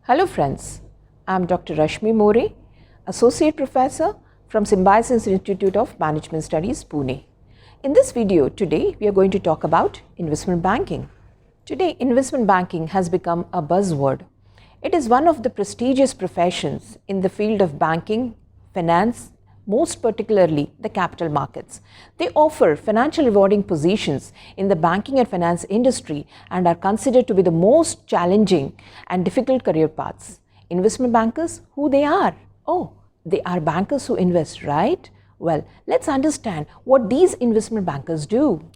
Hello friends, I am Dr. Rashmi More, Associate Professor from Symbiosis Institute of Management Studies, Pune. In this video today, we are going to talk about investment banking. Today, investment banking has become a buzzword. It is one of the prestigious professions in the field of banking, finance, most particularly the capital markets. They offer financial rewarding positions in the banking and finance industry and are considered to be the most challenging and difficult career paths. Investment bankers, who they are? Oh, they are bankers who invest, right? Well, let's understand what these investment bankers do.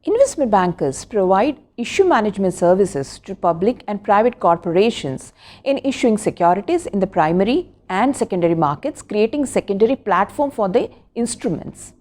Investment bankers provide issue management services to public and private corporations in issuing securities in the primary and secondary markets, creating secondary platform for the instruments.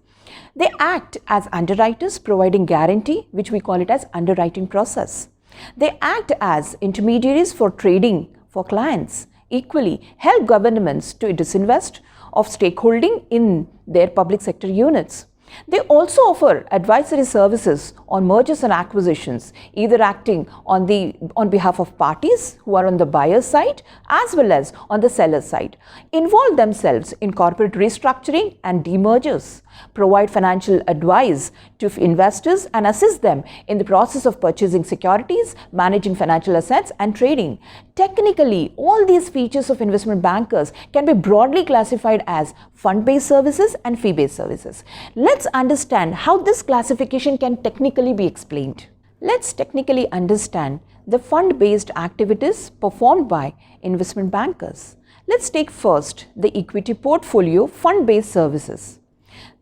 They act as underwriters, providing guarantee, which we call it as underwriting process. They act as intermediaries for trading for clients. Equally, help governments to disinvest of stakeholding in their public sector units. They also offer advisory services on mergers and acquisitions, either acting on behalf of parties who are on the buyer side as well as on the seller side, involve themselves in corporate restructuring and demergers, provide financial advice to investors and assist them in the process of purchasing securities, managing financial assets and trading. Technically, all these features of investment bankers can be broadly classified as fund-based services and fee-based services. Let's understand how this classification can technically be explained. Let's technically understand the fund-based activities performed by investment bankers. Let's take first the equity portfolio fund-based services.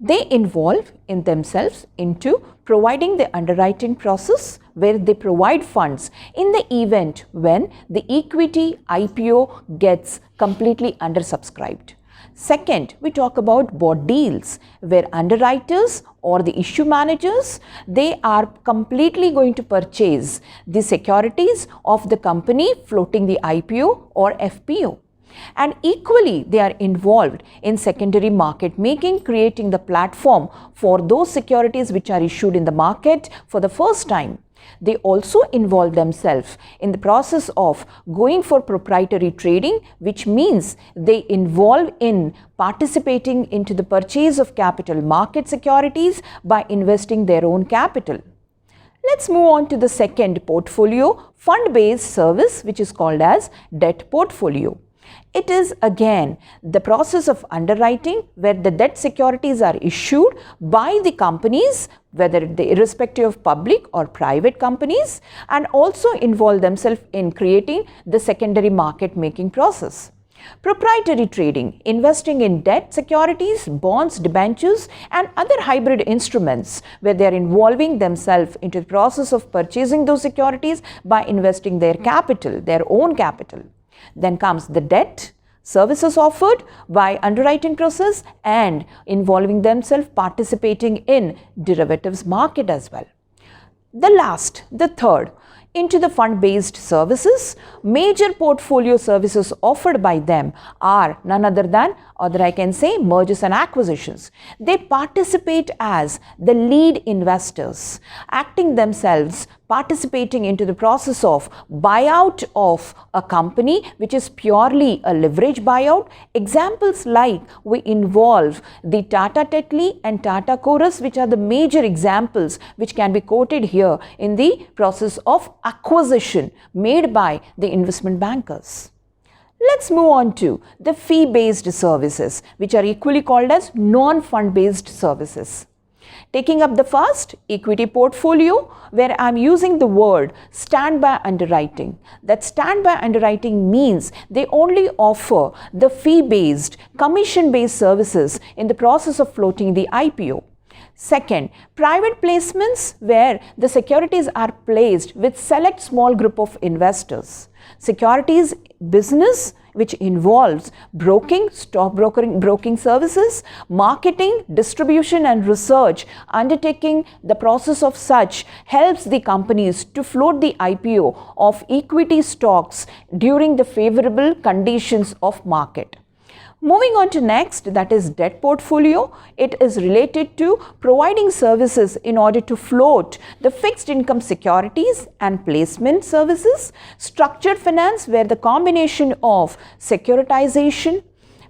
They involve in themselves into providing the underwriting process where they provide funds in the event when the equity IPO gets completely undersubscribed. Second, we talk about bought deals where underwriters or the issue managers, they are completely going to purchase the securities of the company floating the IPO or FPO. And equally, they are involved in secondary market making, creating the platform for those securities which are issued in the market for the first time. They also involve themselves in the process of going for proprietary trading, which means they involve in participating into the purchase of capital market securities by investing their own capital. Let's move on to the second portfolio, fund-based service, which is called as debt portfolio. It is again the process of underwriting where the debt securities are issued by the companies, whether irrespective of public or private companies, and also involve themselves in creating the secondary market making process. Proprietary trading, investing in debt securities, bonds, debentures and other hybrid instruments where they are involving themselves into the process of purchasing those securities by investing their capital, their own capital. Then comes the debt services offered by underwriting process and involving themselves participating in derivatives market as well. The third, into the fund-based services, major portfolio services offered by them are none other than, or I can say, mergers and acquisitions. They participate as the lead investors, acting themselves, participating into the process of buyout of a company, which is purely a leverage buyout. Examples like we involve the Tata Tetli and Tata Chorus, which are the major examples which can be quoted here in the process of acquisition made by the investment bankers. Let's move on to the fee-based services, which are equally called as non-fund-based services. Taking up the first, equity portfolio, where I am using the word standby underwriting. That standby underwriting means they only offer the fee-based, commission-based services in the process of floating the IPO. Second, private placements where the securities are placed with select small group of investors. Securities business which involves broking, broking services, marketing, distribution and research. Undertaking the process of such helps the companies to float the IPO of equity stocks during the favorable conditions of market. Moving on to next, that is debt portfolio. It is related to providing services in order to float the fixed income securities and placement services, structured finance where the combination of securitization,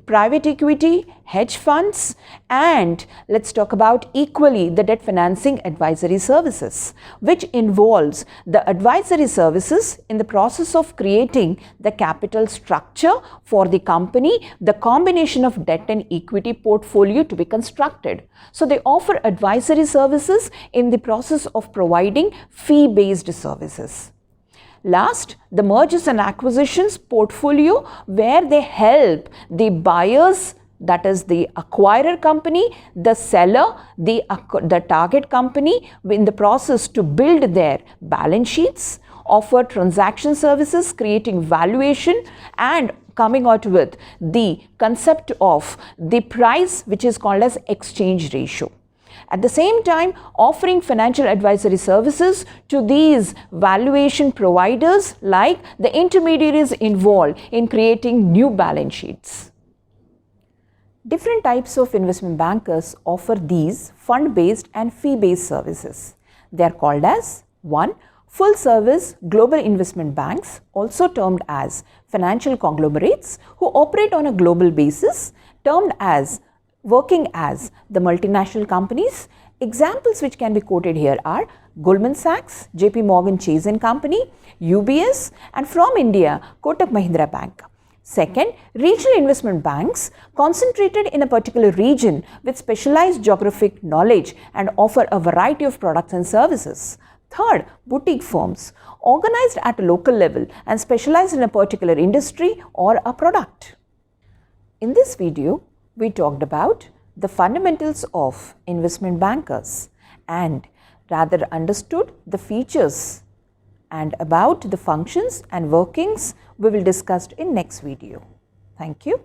private equity, hedge funds, and let's talk about equally the debt financing advisory services, which involves the advisory services in the process of creating the capital structure for the company, the combination of debt and equity portfolio to be constructed. So they offer advisory services in the process of providing fee-based services. Last, the mergers and acquisitions portfolio where they help the buyers, that is the acquirer company, the seller, the target company in the process to build their balance sheets, offer transaction services, creating valuation and coming out with the concept of the price which is called as exchange ratio. At the same time, offering financial advisory services to these valuation providers like the intermediaries involved in creating new balance sheets. Different types of investment bankers offer these fund-based and fee-based services. They are called as 1. Full-service global investment banks, also termed as financial conglomerates, who operate on a global basis, termed as working as the multinational companies. Examples which can be quoted here are Goldman Sachs, JP Morgan Chase & Company, UBS, and from India, Kotak Mahindra Bank. Second, regional investment banks concentrated in a particular region with specialized geographic knowledge and offer a variety of products and services. Third, boutique firms organized at a local level and specialized in a particular industry or a product. In this video, we talked about the fundamentals of investment bankers and rather understood the features, and about the functions and workings we will discuss in next video. Thank you.